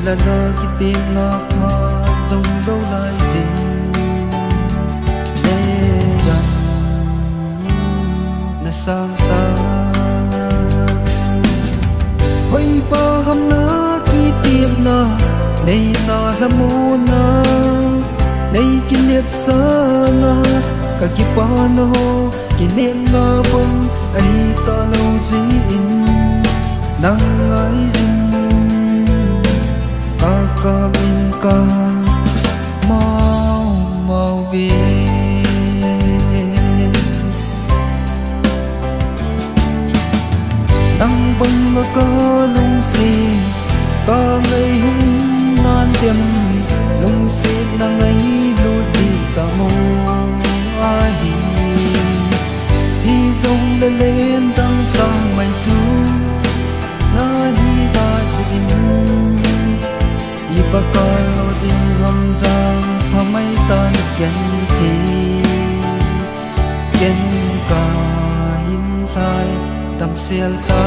là lơ khi tim nó hoa dòng đâu lại dình nê gần nè sang ta hoi pa ham na khi tim na nay na la mu na nay kinh liệt sa na cả khi pa na ho kinh niệm na vâng ai ta lâu gì in nang ai dinh ca min ca mau mau về đang băng ở ca lung xì ca ngày hung nan tiêm lung xì na ngày lụt đi ca mô ai hi dòng lên lên tăng sang mây thu na hi ta dinh Ipakalo din hamjang pamay tan ken thi ken ka hinsay tam sial ta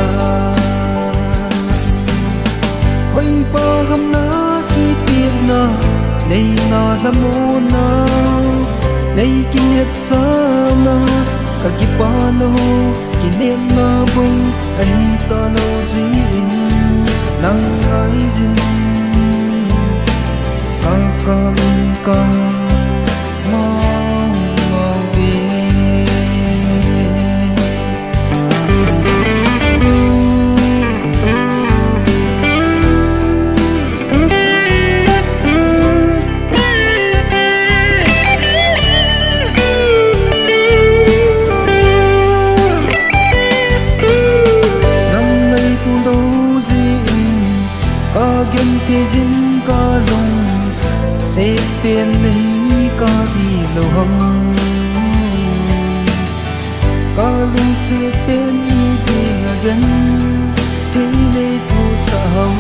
hoi pa ham na ki tim na nay na lamu na nay kinep sa na kagipa na ho kinep na bang ay ta lo zin nang ay zin ca min ca mau mau về nang ngày cũng đâu gì ca gen thế dinh ca lung sẽ tiền lấy ca đi lâu hầm ca lung sẽ tiền y đi ngà gần thế này thu sa hầm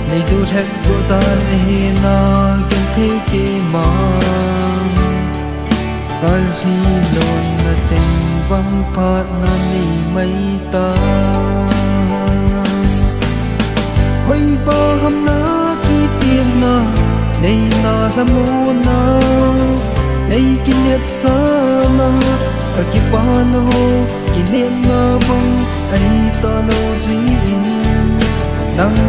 này dù thẹn dù ta này na gần thế kê mà ca khi lộn na chân vắng phát na ni mấy ta hoi ba hầm na khi tiền na nay na lamu na nay kinep sa na kagipa na ho kinep na bang ay ta lo zin nang